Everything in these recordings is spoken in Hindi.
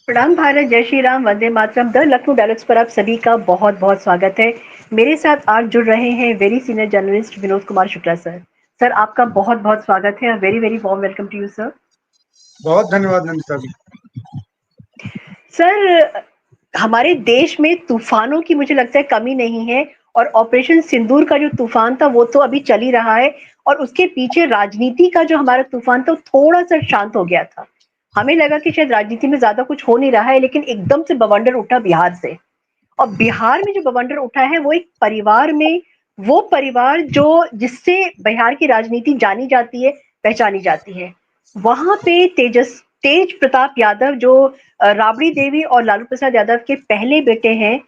प्रणाम भारत, जय श्री राम, वंदे मातरम। द लखनऊ डायलॉग्स पर आप सभी का बहुत बहुत स्वागत है। मेरे साथ आज जुड़ रहे हैं very senior journalist Vinod Kumar Shukla sir. Sir, आपका बहुत बहुत स्वागत है। Very very warm welcome to you sir. बहुत धन्यवाद नंदिता जी। सर, हमारे देश में तूफानों की मुझे लगता है कमी नहीं है, और ऑपरेशन सिंदूर का जो तूफान था वो तो अभी चल ही रहा है, और उसके पीछे राजनीति का जो हमारा तूफान था वो थोड़ा सा शांत हो गया था। हमें लगा कि शायद राजनीति में ज्यादा कुछ हो नहीं रहा है, लेकिन एकदम से बवंडर उठा बिहार से। और बिहार में जो बवंडर उठा है वो एक परिवार में, वो परिवार जो जिससे बिहार की राजनीति जानी जाती है, पहचानी जाती है। वहां पे तेज प्रताप यादव, जो राबड़ी देवी और लालू प्रसाद यादव के पहले बेटे हैं,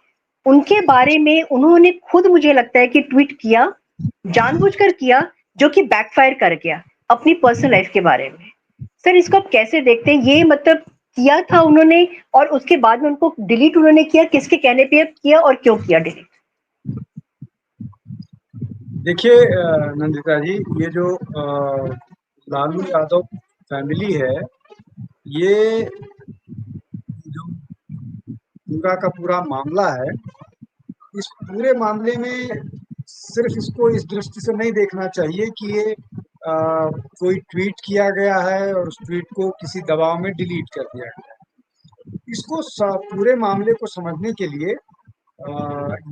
उनके बारे में उन्होंने खुद, मुझे लगता है कि ट्वीट किया, जानबूझकर किया, जो कि बैकफायर कर गया अपनी पर्सनल लाइफ के बारे में। सर, इसको आप कैसे देखते हैं? ये मतलब किया था उन्होंने, और उसके बाद में उनको डिलीट उन्होंने किया, किसके कहने पे किया और क्यों किया डिलीट? देखिए नंदिता जी, ये जो लालू यादव फैमिली है, ये जो पूरा का पूरा मामला है, इस पूरे मामले में सिर्फ इसको इस दृष्टि से नहीं देखना चाहिए कि ये कोई ट्वीट किया गया है और उस ट्वीट को किसी दबाव में डिलीट कर दिया गया है। इसको पूरे मामले को समझने के लिए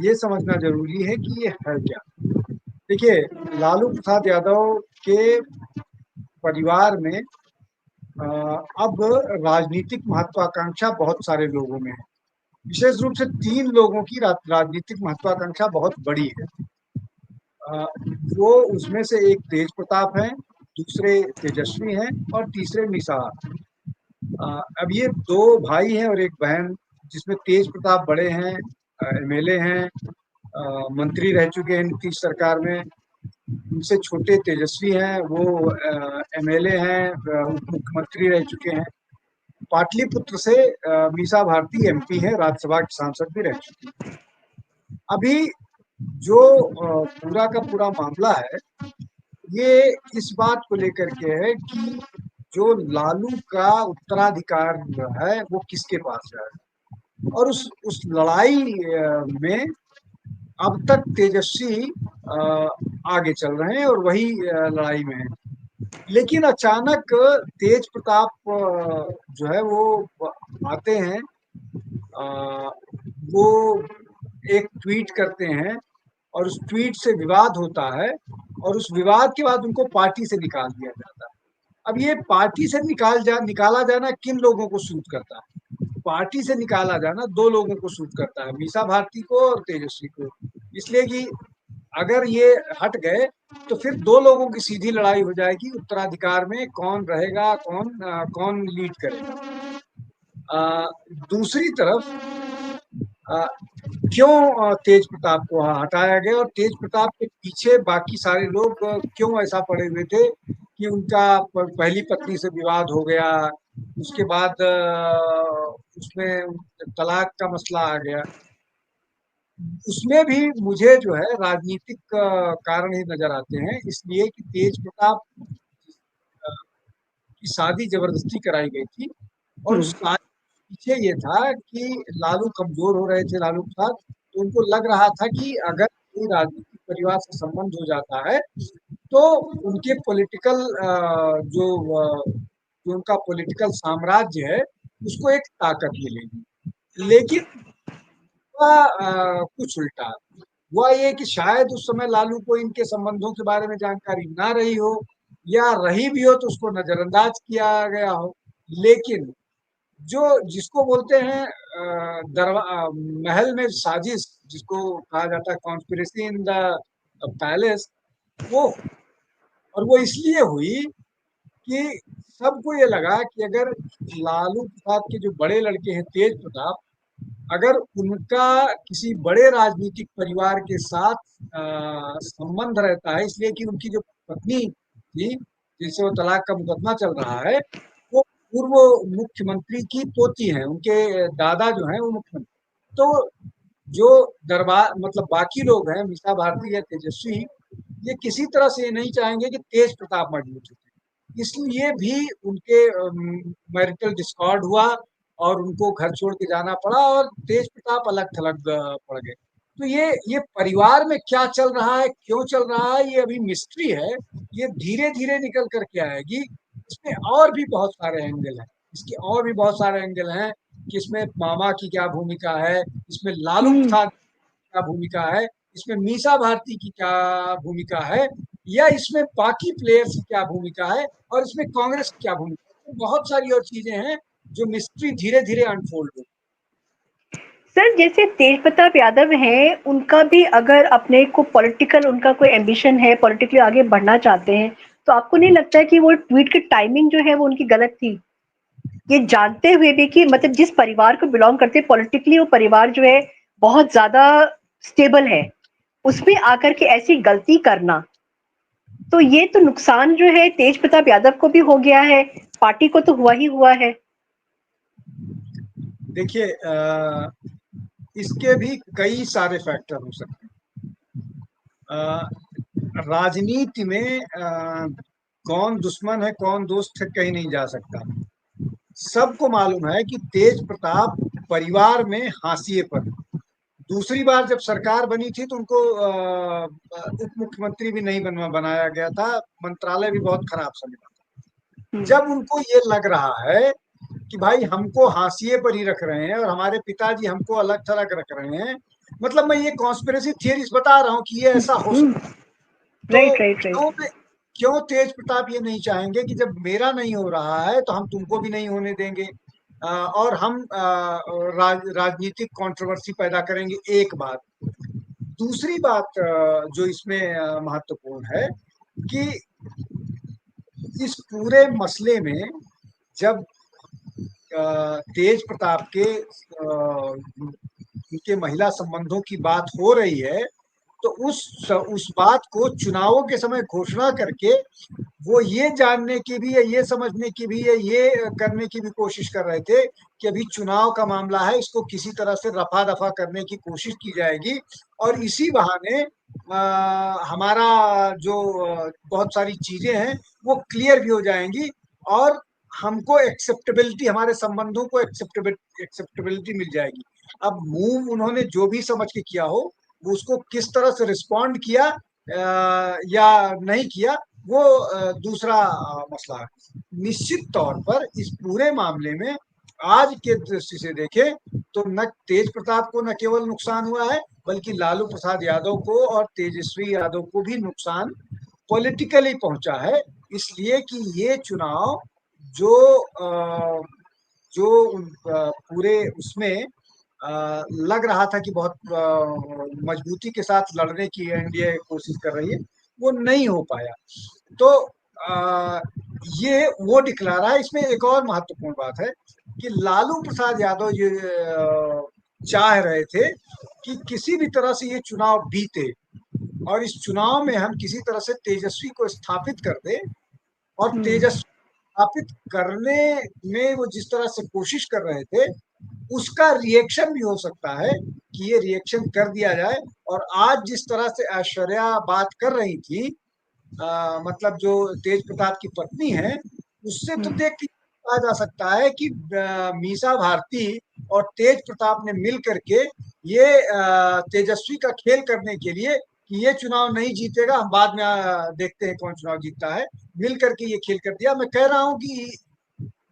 ये समझना जरूरी है कि ये है क्या। देखिए, लालू प्रसाद यादव के परिवार में अब राजनीतिक महत्वाकांक्षा बहुत सारे लोगों में है। विशेष रूप से तीन लोगों की राजनीतिक महत्वाकांक्षा बहुत बड़ी है। वो उसमें से एक तेज प्रताप है, दूसरे तेजस्वी हैं और तीसरे निषाद। अब ये दो भाई हैं और एक बहन, जिसमें तेज प्रताप बड़े हैं, एमएलए हैं, मंत्री रह चुके हैं नीतीश सरकार में। उनसे छोटे तेजस्वी हैं, वो एमएलए हैं, उप मुख्यमंत्री रह चुके हैं। पाटलिपुत्र से मीसा भारती एमपी हैं, राज्यसभा की सांसद भी रह चुकी हैं। अभी जो पूरा का पूरा मामला है, ये इस बात को लेकर के है कि जो लालू का उत्तराधिकार है वो किसके पास है, और उस लड़ाई में अब तक तेजस्वी आगे चल रहे हैं और वही लड़ाई में है। लेकिन अचानक तेज प्रताप जो है वो आते हैं, अ, वो एक ट्वीट करते हैं और उस ट्वीट से विवाद होता है, और उस विवाद के बाद उनको पार्टी से निकाल दिया जाता है। अब ये पार्टी से निकाला जाना किन लोगों को सूट करता है? पार्टी से निकाला जाना दो लोगों को सूट करता है, मीसा भारती को और तेजस्वी को। इसलिए कि अगर ये हट गए तो फिर दो लोगों की सीधी लड़ाई हो जाएगी उत्तराधिकार में, कौन रहेगा, कौन लीड करेगा। दूसरी तरफ अ, क्यों तेज प्रताप को हटाया गया, और तेज प्रताप के पीछे बाकी सारे लोग क्यों ऐसा पड़े हुए थे कि उनका पहली पत्नी से विवाद हो गया, उसके बाद उसमें तलाक का मसला आ गया। उसमें भी मुझे जो है राजनीतिक कारण ही नजर आते हैं, इसलिए कि तेज प्रताप अ, की शादी जबरदस्ती कराई गई थी, और उस शादी के पीछे ये था कि लालू कमजोर हो रहे थे, लालू प्रसाद। तो उनको लग रहा था कि अगर कोई राजनीतिक परिवार से संबंध हो जाता है तो उनके पॉलिटिकल जो उनका पॉलिटिकल साम्राज्य है उसको एक ताकत मिलेगी। लेकिन हुआ कुछ उल्टा। हुआ ये कि शायद उस समय लालू को इनके संबंधों के बारे में जानकारी ना रही हो, या रही भी हो तो उसको नजरअंदाज किया गया हो। लेकिन जो जिसको बोलते हैं महल में साजिश, जिसको कहा जाता है कॉन्स्पिरेसी इन द पैलेस, वो और वो इसलिए हुई कि सबको ये लगा कि अगर लालू प्रसाद के जो बड़े लड़के हैं तेज प्रताप, अगर उनका किसी बड़े राजनीतिक परिवार के साथ संबंध रहता है, इसलिए कि उनकी जो पत्नी थी जिनसे वो तलाक का मुकदमा चल रहा है, वो पूर्व मुख्यमंत्री की पोती है, उनके दादा जो हैं वो मुख्यमंत्री। तो जो दरबार मतलब बाकी लोग हैं, मीसा भारती या तेजस्वी, ये किसी तरह से ये नहीं चाहेंगे कि तेज प्रताप मजबूत हो। इसलिए भी उनके मैरिटल डिस्कॉर्ड हुआ, और उनको घर छोड़ के जाना पड़ा और तेज प्रताप अलग थलग पड़ गए। तो ये परिवार में क्या चल रहा है, क्यों चल रहा है, ये अभी मिस्ट्री है। ये धीरे-धीरे निकल कर के आएगी। इसमें और भी बहुत सारे एंगल हैं। इसके और भी बहुत सारे एंगल हैं कि इसमें मामा की क्या भूमिका है, इसमें लालू हम्म। प्रसाद क्या भूमिका है, इसमें मीसा भारती की क्या भूमिका है, या इसमें बाकी प्लेयर्स की क्या भूमिका है, और इसमें कांग्रेस की क्या भूमिका है। तो बहुत सारी और चीजें हैं जो मिस्ट्री धीरे-धीरे अनफोल्ड हो। सर जैसे तेज प्रताप यादव हैं, उनका भी अगर अपने को पॉलिटिकल उनका कोई एम्बिशन है, पॉलिटिकली आगे बढ़ना चाहते हैं, तो आपको नहीं लगता है कि वो ट्वीट की टाइमिंग जो है वो उनकी गलत थी? ये जानते हुए भी कि मतलब जिस परिवार को बिलोंग करते हैं पॉलिटिकली, वो परिवार जो है बहुत ज्यादा स्टेबल है, उसमें आकर के ऐसी गलती करना, तो ये तो नुकसान जो है तेज प्रताप यादव को भी हो गया है, पार्टी को तो हुआ ही हुआ है। देखिए इसके भी कई सारे फैक्टर हो सकते हैं। राजनीति में कौन दुश्मन है कौन दोस्त है कहीं नहीं जा सकता। सबको मालूम है कि तेज प्रताप परिवार में हाशिए पर। दूसरी बार जब सरकार बनी थी तो उनको उप मुख्यमंत्री भी नहीं बनाया गया था, मंत्रालय भी बहुत खराब सा मिला था। जब उनको ये लग रहा है कि भाई हमको हाशिए पर ही रख रहे हैं और हमारे पिताजी हमको अलग थलग रख रहे हैं, मतलब मैं ये कॉन्स्पिरेसी थियरीज बता रहा हूँ कि ये ऐसा हो सकता है। तो राइट राइट राइट। क्यों तेज प्रताप ये नहीं चाहेंगे कि जब मेरा नहीं हो रहा है तो हम तुमको भी नहीं होने देंगे, और हम राजनीतिक कंट्रोवर्सी पैदा करेंगे। एक बात। दूसरी बात जो इसमें महत्वपूर्ण है कि इस पूरे मसले में जब तेज प्रताप के उनके महिला संबंधों की बात हो रही है, तो उस बात को चुनावों के समय घोषणा करके वो ये जानने की भी है, ये समझने की भी है, ये करने की भी कोशिश कर रहे थे कि अभी चुनाव का मामला है, इसको किसी तरह से रफा दफा करने की कोशिश की जाएगी और इसी बहाने हमारा जो बहुत सारी चीजें हैं वो क्लियर भी हो जाएंगी और हमको एक्सेप्टेबिलिटी, हमारे संबंधों को एक्सेप्टेबिलिटी मिल जाएगी। अब मूव उन्होंने जो भी समझ के किया हो, वो उसको किस तरह से रिस्पॉन्ड किया या नहीं किया, वो दूसरा मसला है। निश्चित तौर पर इस पूरे मामले में आज के दृष्टि से देखें तो न तेज प्रताप को न केवल नुकसान हुआ है, बल्कि लालू प्रसाद यादव को और तेजस्वी यादव को भी नुकसान पॉलिटिकली पहुंचा है। इसलिए कि ये चुनाव जो जो पूरे उसमें लग रहा था कि बहुत मजबूती के साथ लड़ने की एनडीए कोशिश कर रही है, वो नहीं हो पाया। तो ये वो दिखला रहा है। इसमें एक और महत्वपूर्ण बात है कि लालू प्रसाद यादव ये चाह रहे थे कि किसी भी तरह से ये चुनाव बीते और इस चुनाव में हम किसी तरह से तेजस्वी को स्थापित कर दे, और तेजस्वी स्थापित करने में वो जिस तरह से कोशिश कर रहे थे उसका रिएक्शन भी हो सकता है कि ये रिएक्शन कर दिया जाए। और आज जिस तरह से ऐश्वर्या बात कर रही थी, मतलब जो तेज प्रताप की पत्नी है, उससे तो देख के कहा जा सकता है कि मीसा भारती और तेज प्रताप ने मिल करके ये तेजस्वी का खेल करने के लिए कि ये चुनाव नहीं जीतेगा, हम बाद में देखते हैं कौन चुनाव जीतता है, मिल करके ये खेल कर दिया। मैं कह रहा हूं कि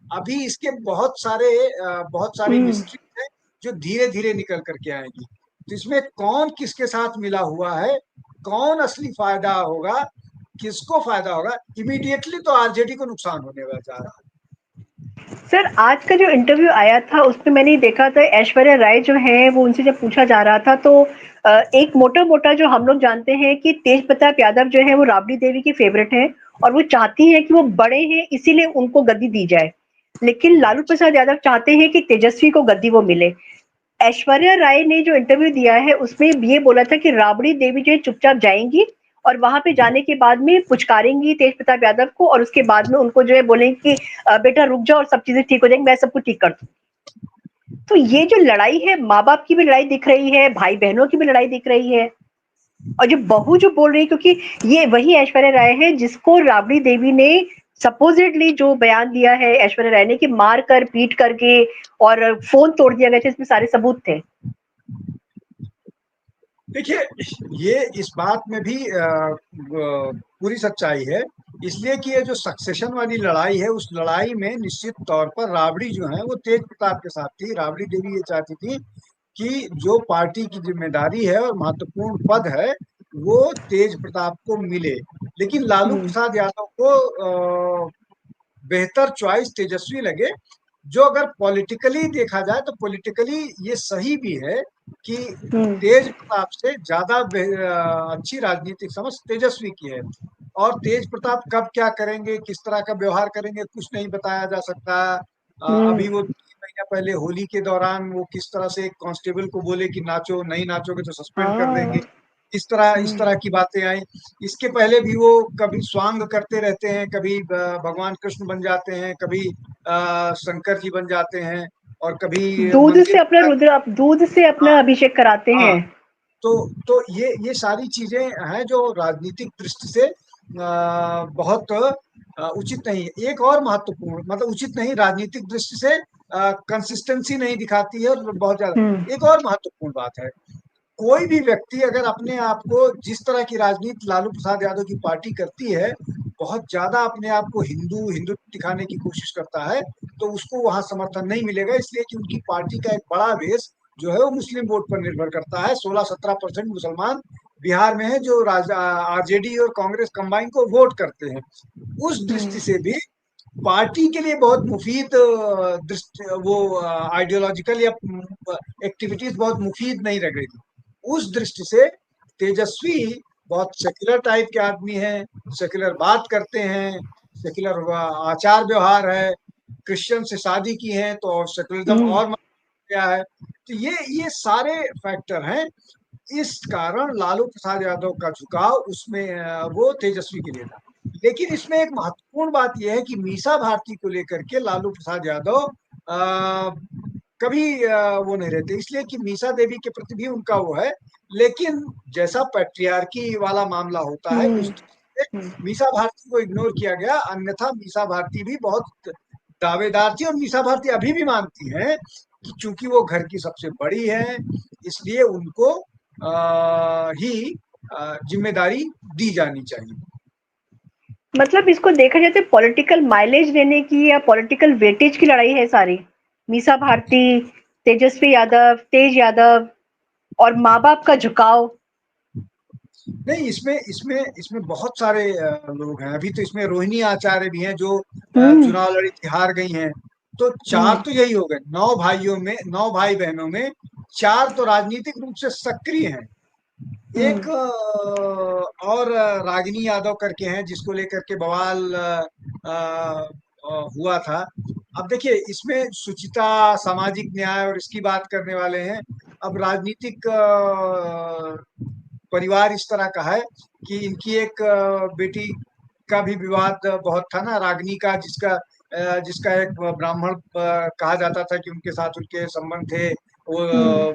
अभी इसके बहुत सारी मिस्ट्री है जो धीरे धीरे निकल करके आएगी। तो इसमें कौन किसके साथ मिला हुआ है, कौन असली फायदा होगा, किसको फायदा होगा, इमीडिएटली तो आरजेडी को नुकसान होने जा रहा है। सर आज का जो इंटरव्यू आया था उसमें मैंने देखा था ऐश्वर्या राय जो है वो उनसे जब पूछा जा रहा था तो एक मोटा मोटा जो हम लोग जानते हैं कि तेज प्रताप यादव जो है वो राबड़ी देवी की फेवरेट है और वो चाहती हैं कि वो बड़े हैं इसीलिए उनको गद्दी दी जाए, लेकिन लालू प्रसाद यादव चाहते हैं कि तेजस्वी को गद्दी वो मिले। ऐश्वर्या राय ने जो इंटरव्यू दिया है उसमें ये बोला था कि राबड़ी देवी जो है चुपचाप जाएंगी और वहां पे जाने के बाद में पुचकारेंगी तेज प्रताप यादव को और उसके बाद में उनको जो है बोलेंगे कि बेटा रुक जाओ और सब चीजें ठीक हो जाएंगी, मैं सब कुछ ठीक कर दूंगी। तो ये जो लड़ाई है, माँ बाप की भी लड़ाई दिख रही है, भाई बहनों की भी लड़ाई दिख रही है, और जो बहू जो बोल रही है, क्योंकि ये वही ऐश्वर्या राय है जिसको राबड़ी देवी ने सपोजिटली जो बयान दिया है ऐश्वर्या राय ने कि मार कर पीट करके और फोन तोड़ दिया गया था, इसमें सारे सबूत थे। देखिए, ये इस बात में भी पूरी सच्चाई है, इसलिए कि ये जो सक्सेशन वाली लड़ाई है, उस लड़ाई में निश्चित तौर पर राबड़ी जो है वो तेज प्रताप के साथ थी। राबड़ी देवी ये चाहती थी कि जो पार्टी की जिम्मेदारी है और महत्वपूर्ण पद है वो तेज प्रताप को मिले, लेकिन लालू हम्म, प्रसाद यादव को बेहतर चॉइस तेजस्वी लगे, जो अगर पॉलिटिकली देखा जाए तो पॉलिटिकली ये सही भी है कि हम्म, तेज प्रताप से ज्यादा अच्छी राजनीतिक समझ तेजस्वी की है। और तेज प्रताप कब क्या करेंगे, किस तरह का व्यवहार करेंगे, कुछ नहीं बताया जा सकता। हम्म, अभी वो 3 महीना पहले होली के दौरान वो किस तरह से कांस्टेबल को बोले कि नाचो, नहीं नाचोगे तो सस्पेंड कर देंगे, हाँ, इस तरह की बातें आई। इसके पहले भी वो कभी स्वांग करते रहते हैं, कभी भगवान कृष्ण बन जाते हैं, कभी शंकर जी बन जाते हैं, और कभी दूध से मंदिर अपना रुद्र, दूध से हाँ अपना अभिषेक कराते हाँ। हैं। तो ये सारी चीजें हैं जो राजनीतिक दृष्टि से बहुत उचित नहीं है। एक और महत्वपूर्ण, मतलब उचित नहीं, राजनीतिक दृष्टि से कंसिस्टेंसी नहीं दिखाती है, और बहुत हम्म, ज्यादा। एक और महत्वपूर्ण बात है, कोई भी व्यक्ति अगर अपने आप को, जिस तरह की राजनीति लालू प्रसाद यादव की पार्टी करती है, बहुत ज्यादा अपने आप को हिंदू हिंदू दिखाने की कोशिश करता है, तो उसको वहां समर्थन नहीं मिलेगा, इसलिए कि उनकी पार्टी का एक बड़ा बेस जो है वो मुस्लिम वोट पर निर्भर करता है। 16-17% मुसलमान बिहार में है जो आरजेडी और कांग्रेस कंबाइन को वोट करते हैं। उस हम्म, दृष्टि से भी पार्टी के लिए बहुत मुफीद दृष्टि, वो आइडियोलॉजिकल या एक्टिविटीज बहुत मुफीद नहीं रह गई थी। उस दृष्टि से तेजस्वी बहुत सेक्युलर टाइप के आदमी हैं, सेक्युलर बात करते हैं, सेक्युलर आचार व्यवहार है, क्रिश्चियन से शादी की है तो सेक्युलरिज्म हम्म। और गया है। तो ये सारे फैक्टर हैं, इस कारण लालू प्रसाद यादव का झुकाव उसमें वो तेजस्वी के लिए था। लेकिन इसमें एक महत्वपूर्ण बात यह है कि मीसा भारती को लेकर के लालू प्रसाद यादव कभी वो नहीं रहते, इसलिए कि मीसा देवी के प्रति भी उनका वो है। लेकिन जैसा पैट्रियार्की वाला मामला होता है, हुँ, उस से हुँ, मीसा भारती को इग्नोर किया गया, अन्यथा मीसा भारती भी बहुत दावेदार थी, और मीसा भारती अभी भी मानती है कि चूंकि वो घर की सबसे बड़ी है, इसलिए उनको ही जिम्मेदारी दी जानी चाहिए। मतलब इसको देखा जाए तो पॉलिटिकल माइलेज लेने की या पॉलिटिकल वेटेज की लड़ाई है सारी। मीसा भारती, तेजस्वी यादव, तेज यादव और माँ-बाप का झुकाव। नहीं, इसमें इसमें इसमें बहुत सारे लोग हैं। अभी तो इसमें रोहिणी आचार्य भी हैं जो हुँ, चुनाव लड़ी थी, हार गई हैं। तो चार हुँ, तो यही हो गए, 9 भाइयों में, 9 भाई बहनों में 4 तो राजनीतिक रूप से सक्रिय हैं। हुँ, एक और रागिनी यादव करके हैं जिसको लेकर के बवाल हुआ था। अब देखिए, इसमें सुचिता, सामाजिक न्याय और इसकी बात करने वाले हैं। अब राजनीतिक परिवार इस तरह का है कि इनकी एक बेटी का भी विवाद बहुत था ना, रागिनी का, जिसका एक ब्राह्मण कहा जाता था कि उनके साथ उनके संबंध थे, वो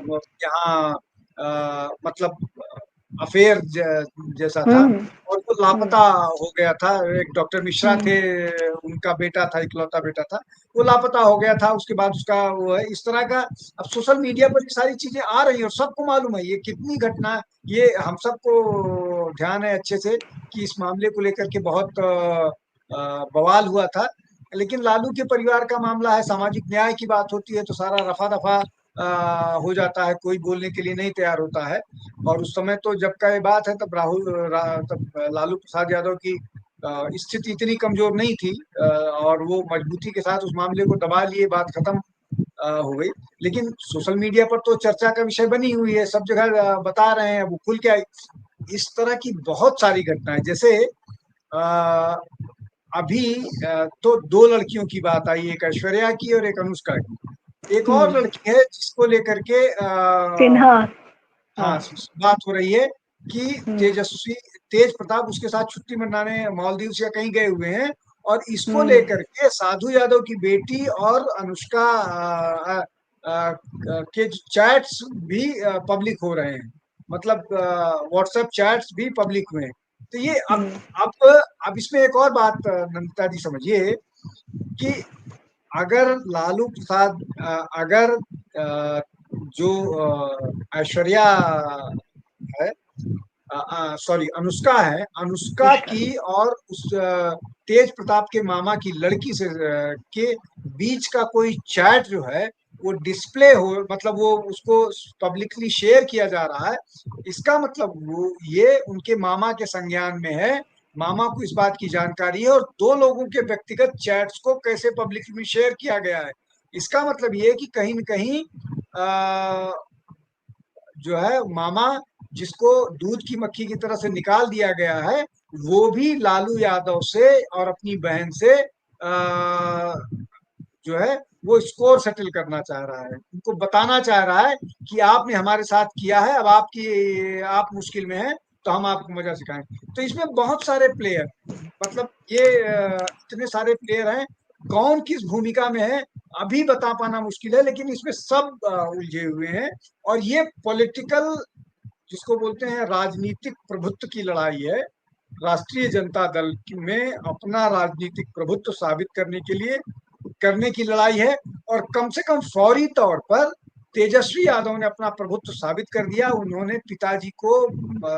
हुँ, यहाँ मतलब अफेयर जैसा था, हुँ, और वो हुँ, लापता हो गया था। एक डॉक्टर मिश्रा हुँ, थे, उनका बेटा था, इकलौता बेटा था, वो लापता हो गया था। उसके बाद उसका वो है इस तरह का। अब सोशल मीडिया पर ये सारी चीजें आ रही हैं और सबको मालूम है ये कितनी घटना, ये हम सबको ध्यान है अच्छे से कि इस मामले को लेकर के बहुत बवाल हुआ था। लेकिन लालू के परिवार का मामला है, सामाजिक न्याय की बात होती है तो सारा रफा दफा हो जाता है, कोई बोलने के लिए नहीं तैयार होता है। और उस समय तो जब का ये बात है तब तब लालू प्रसाद यादव की स्थिति इतनी कमजोर नहीं थी, और वो मजबूती के साथ उस मामले को दबा लिए, बात खत्म हो गई। लेकिन सोशल मीडिया पर तो चर्चा का विषय बनी हुई है, सब जगह बता रहे हैं, वो खुल के आई। इस तरह की बहुत सारी घटनाएं, जैसे अ, अभी तो 2 लड़कियों की बात आई, एक ऐश्वर्या की और एक अनुष्का की। एक हुँ, और लड़की है जिसको लेकर के सिन्हा। हाँ, हाँ, बात हो रही है कि हुँ, तेजस्वी तेज प्रताप उसके साथ छुट्टी मनाने मालदीव या कहीं गए हुए हैं, और इसको हुँ, लेकर के साधु यादव की बेटी और अनुष्का के चैट्स भी पब्लिक हो रहे हैं, मतलब व्हाट्सएप चैट्स भी पब्लिक हुए हैं। तो ये हम्म। अब इसमें एक और बात नंदिता जी समझिए कि अगर लालू प्रसाद अगर जो ऐश्वर्या है, सॉरी अनुष्का है, अनुष्का अनुष्का। की और उस तेज प्रताप के मामा की लड़की से के बीच का कोई चैट जो है वो डिस्प्ले हो, मतलब वो उसको पब्लिकली शेयर किया जा रहा है, इसका मतलब वो ये उनके मामा के संज्ञान में है, मामा को इस बात की जानकारी है, और दो लोगों के व्यक्तिगत चैट्स को कैसे पब्लिकली शेयर किया गया है, इसका मतलब ये है कि कहीं न कहीं जो है मामा जिसको दूध की मक्खी की तरह से निकाल दिया गया है, वो भी लालू यादव से और अपनी बहन से जो है वो स्कोर सेटल करना चाह रहा है, उनको बताना चाह रहा है कि आपने हमारे साथ किया है, अब आप मुश्किल में हैं, तो हम आपको मजा सिखाएं। तो इसमें बहुत सारे प्लेयर, मतलब ये इतने सारे प्लेयर हैं, कौन किस भूमिका में है अभी बता पाना मुश्किल है, लेकिन इसमें सब उलझे हुए हैं। और ये पॉलिटिकल, जिसको बोलते हैं राजनीतिक प्रभुत्व की लड़ाई है, राष्ट्रीय जनता दल में अपना राजनीतिक प्रभुत्व साबित करने की लड़ाई है। और कम से कम फौरी तौर पर तेजस्वी यादव ने अपना प्रभुत्व साबित कर दिया, उन्होंने पिताजी को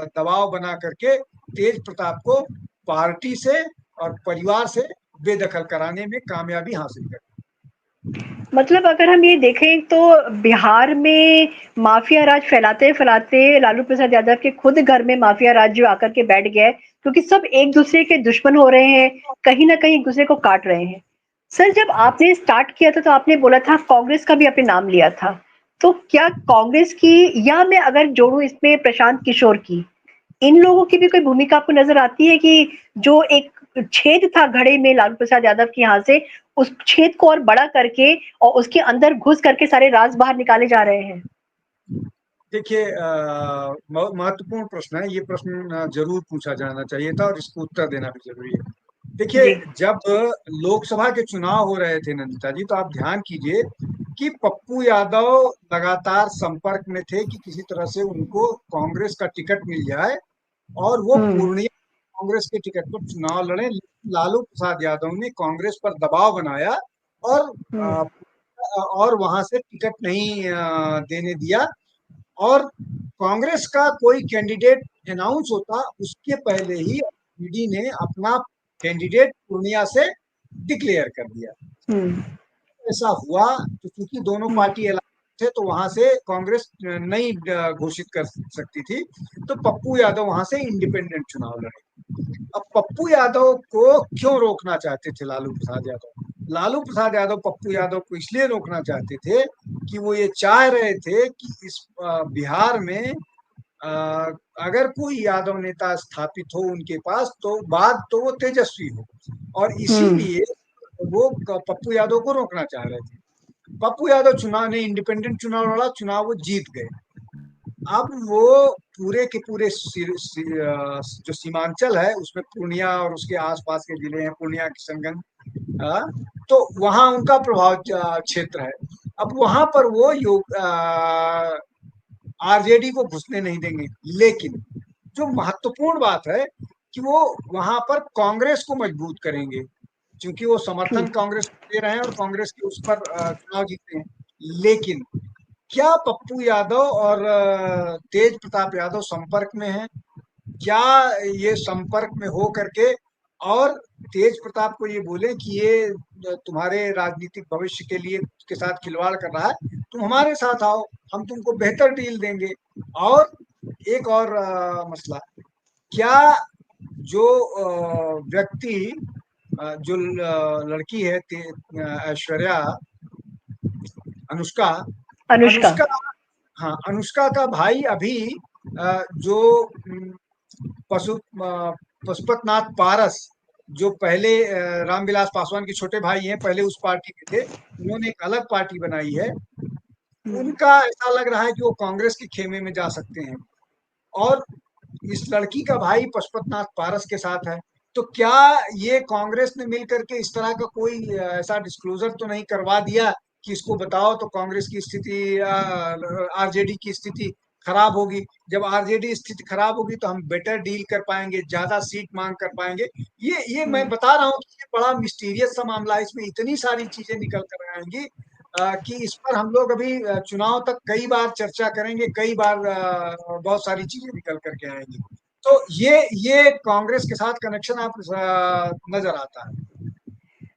दबाव बना करके तेज प्रताप को पार्टी से और परिवार से बेदखल कराने में कामयाबी हासिल कर। मतलब अगर हम ये देखें तो बिहार में माफिया राज फैलाते-फैलाते लालू प्रसाद यादव के खुद घर में माफिया राज जो आकर के बैठ गया है, क्योंकि सब एक-दूसरे के दुश्मन हो रहे हैं, कहीं न कहीं एक-दूसरे को काट रहे हैं। सर जब आपने स्टार्ट किया था तो आपने बोला था कांग्रेस का भी आपने नाम लिया था। तो क्या कांग्रेस की या मैं अगर जोड़ूँ इसमें प्रशांत किशोर की, इन लोगों की भी कोई भूमिका आपको नज़र आती है कि जो एक छेद था घड़े में लालू प्रसाद यादव के यहाँ से, उस छेद को और बड़ा करके और उसके अंदर घुस करके सारे राज बाहर निकाले जा रहे हैं? देखिए महत्वपूर्ण प्रश्न है, ये प्रश्न जरूर पूछा जाना चाहिए था और इसको उत्तर देना भी जरूरी है। देखिए, जी। जब लोकसभा के चुनाव हो रहे थे नंदिता जी, तो आप ध्यान कीजिए कि पप्पू यादव लगातार संपर्क में थे कि किसी तरह से उनको कांग्रेस का टिकट मिल जाए और वो हुँ, पूर्णिया कांग्रेस के टिकट पर चुनाव लड़े। लालू प्रसाद यादव ने कांग्रेस पर दबाव बनाया और हुँ, अ, वहां से टिकट नहीं देने दिया, और कांग्रेस का कोई कैंडिडेट अनाउंस होता उसके पहले ही ईडी ने अपना कैंडिडेट पूर्णिया से डिक्लेयर कर दिया। हुँ, ऐसा हुआ तो चूंकि दोनों हुँ, पार्टी अलग थे, तो वहां से कांग्रेस नहीं घोषित कर सकती थी, तो पप्पू यादव वहां से इंडिपेंडेंट चुनाव लड़े। अब पप्पू यादव को क्यों रोकना चाहते थे लालू प्रसाद यादव? लालू प्रसाद यादव पप्पू यादव को इसलिए रोकना चाहते थे कि वो ये चाह रहे थे कि इस बिहार में अ, अगर कोई यादव नेता स्थापित हो उनके पास, तो बात तो वो तेजस्वी हो, और हुँ, इसीलिए वो पप्पू यादव को रोकना चाह रहे थे। पप्पू यादव चुनाव ने इंडिपेंडेंट चुनाव लड़ा, चुनाव वो जीत गए। अब वो पूरे के पूरे जो सीमांचल है उसमें पूर्णिया और उसके आसपास के जिले हैं, पूर्णिया किशनगंज, तो वहां उनका प्रभाव क्षेत्र है। अब वहां पर वो योग आरजेडी को घुसने नहीं देंगे, लेकिन जो महत्वपूर्ण बात है कि वो वहां पर कांग्रेस को मजबूत करेंगे, क्योंकि वो समर्थन ठीक। कांग्रेस को दे रहे हैं और कांग्रेस के उस पर चुनाव जीते हैं। लेकिन क्या पप्पू यादव और तेज प्रताप यादव संपर्क में हैं? क्या ये संपर्क में हो करके और तेज प्रताप को ये बोले कि ये तुम्हारे राजनीतिक भविष्य के लिए के साथ खिलवाड़ कर रहा है, तुम हमारे साथ आओ, हम तुमको बेहतर डील देंगे। और एक और मसला, क्या जो व्यक्ति जो लड़की है ऐश्वर्या, अनुष्का, अनुष्का। अनुष्का, हाँ अनुष्का का भाई अभी जो पशुपतनाथ पारस, जो पहले रामविलास पासवान के छोटे भाई हैं, पहले उस पार्टी में थे, उन्होंने एक अलग पार्टी बनाई है, हुँ, उनका ऐसा लग रहा है कि वो कांग्रेस के खेमे में जा सकते हैं, और इस लड़की का भाई पशुपतनाथ पारस के साथ है। तो क्या ये कांग्रेस ने मिलकर के इस तरह का कोई ऐसा डिस्क्लोजर तो नहीं करवा दिया कि इसको बताओ तो कांग्रेस की स्थिति, आरजेडी की स्थिति खराब होगी। जब आरजेडी स्थिति खराब होगी तो हम बेटर डील कर पाएंगे, ज्यादा सीट मांग कर पाएंगे। ये मैं बता रहा हूँ कि ये बड़ा मिस्टीरियस सा मामला है, इसमें इतनी सारी चीजें निकल कर आएंगी कि इस पर हम लोग अभी चुनाव तक कई बार चर्चा करेंगे, कई बार बहुत सारी चीजें निकल करके आएंगी। तो ये कांग्रेस के साथ कनेक्शन आप नजर आता है।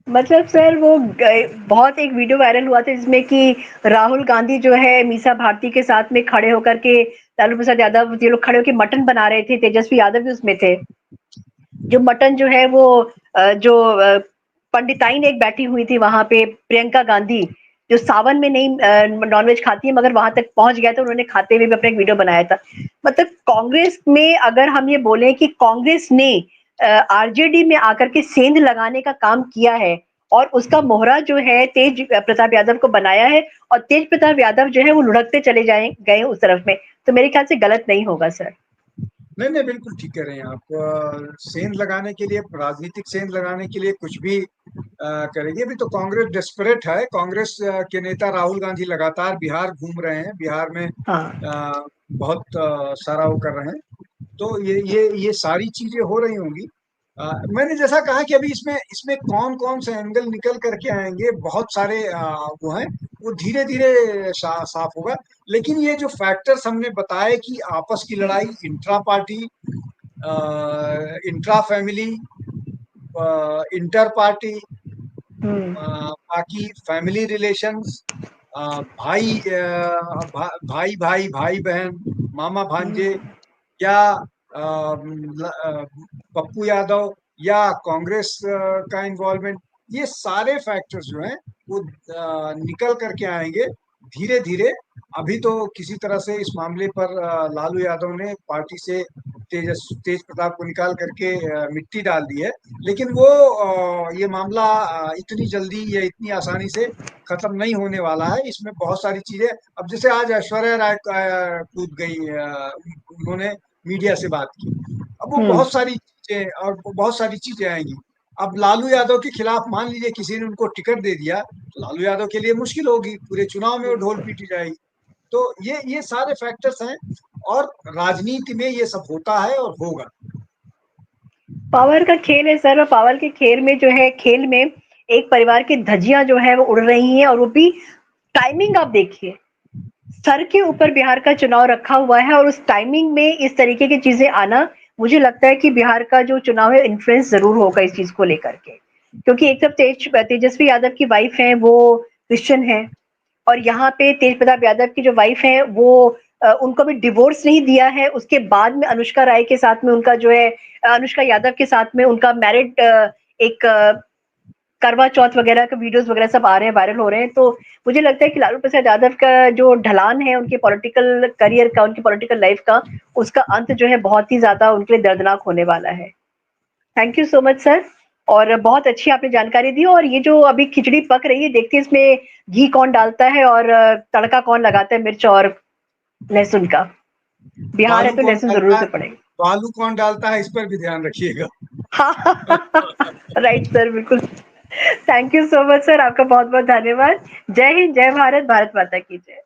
मतलब सर वो बहुत एक वीडियो वायरल हुआ था जिसमें कि राहुल गांधी जो है मीसा भारती के साथ में खड़े होकर के लालू प्रसाद यादव ये लोग खड़े होकर मटन बना रहे थे, तेजस्वी यादव भी उसमें थे। जो मटन जो है वो जो पंडिताइन एक बैठी हुई थी वहां पे, प्रियंका गांधी, जो सावन में नहीं नॉनवेज खाती है मगर वहां तक पहुंच गया था, उन्होंने खाते हुए भी अपना एक वीडियो बनाया था। मतलब कांग्रेस में अगर हम ये बोले कि कांग्रेस ने आरजेडी में आकर के सेंध लगाने का काम किया है और उसका मोहरा जो है तेज प्रताप यादव को बनाया है, और तेज प्रताप यादव जो है वो लुढ़कते चले गए उस तरफ में, तो मेरे ख्याल से गलत नहीं होगा सर। नहीं नहीं, बिल्कुल ठीक कह रहे हैं आप। सेंध लगाने के लिए, राजनीतिक सेंध लगाने के लिए कुछ भी करेंगे। अभी तो कांग्रेस डेस्परेट है। कांग्रेस के नेता राहुल गांधी लगातार बिहार घूम रहे हैं, बिहार में हाँ। बहुत सारा वो कर रहे हैं। तो ये सारी चीजें हो रही होंगी। मैंने जैसा कहा कि अभी इसमें इसमें कौन कौन से एंगल निकल करके आएंगे, बहुत सारे वो हैं, वो धीरे धीरे साफ होगा। लेकिन ये जो फैक्टर्स हमने बताए कि आपस की लड़ाई, intra party, intra family, inter party, hmm. बाकी फैमिली रिलेशंस, भाई भाई भाई भाई बहन, मामा भांजे, हम्म। या पप्पू यादव, या कांग्रेस का इन्वॉल्वमेंट, ये सारे फैक्टर्स जो हैं वो निकल करके आएंगे धीरे धीरे। अभी तो किसी तरह से इस मामले पर लालू यादव ने पार्टी से तेज प्रताप को निकाल करके मिट्टी डाल दी है। लेकिन वो ये मामला इतनी जल्दी या इतनी आसानी से खत्म नहीं होने वाला है। इसमें बहुत सारी चीजें, अब जैसे आज ऐश्वर्या राय कूद गई, उन्होंने मीडिया से बात की। अब वो हम्म। बहुत सारी चीजें और बहुत सारी चीजें आएंगी। अब लालू यादव के खिलाफ मान लीजिए किसी ने उनको टिकट दे दिया, तो लालू यादव के लिए मुश्किल होगी, पूरे चुनाव में वो ढोल पीटी जाएगी। तो ये सारे फैक्टर्स हैं, और राजनीति में ये सब होता है और होगा। पावर का खेल है सर, और पावर के खेल में एक परिवार की धज्जियां जो है वो उड़ रही हैं, और वो भी टाइमिंग आप देखिए, सर के ऊपर बिहार का चुनाव रखा हुआ है और उस टाइमिंग में इस तरीके की चीजें आना, मुझे लगता है कि बिहार का जो चुनाव है इन्फ्लुएंस जरूर होगा इस चीज को लेकर के। क्योंकि एक तरफ तेजस्वी यादव की वाइफ है वो क्रिश्चियन है, और यहाँ पे तेज प्रताप यादव की जो वाइफ है वो उनको भी डिवोर्स नहीं दिया है, उसके बाद में अनुष्का राय के साथ में उनका जो है अनुष्का यादव के साथ में उनका मैरिड एक करवा चौथ वगैरह का वीडियोस वगैरह सब आ रहे हैं, वायरल हो रहे हैं। तो मुझे लगता है कि लालू प्रसाद यादव का जो ढलान है उनके पॉलिटिकल करियर का, उनकी पॉलिटिकल लाइफ का, उसका अंत जो है बहुत ही ज्यादा उनके लिए दर्दनाक होने वाला है। Thank you so much sir, और बहुत अच्छी आपने जानकारी दी। और ये जो अभी खिचड़ी पक रही है, देखते हैं इसमें घी कौन डालता है और तड़का कौन लगाता है मिर्च और लहसुन का। बिहार है बालू तो कौन लहसुन जरूर डालता से है, पड़ेगा। बालू कौन डालता है, इस पर भी ध्यान रखिएगा। हाँ। राइट सर, बिल्कुल। Thank you so much sir, आपका बहुत बहुत धन्यवाद। जय हिंद, जय भारत, भारत माता की जय।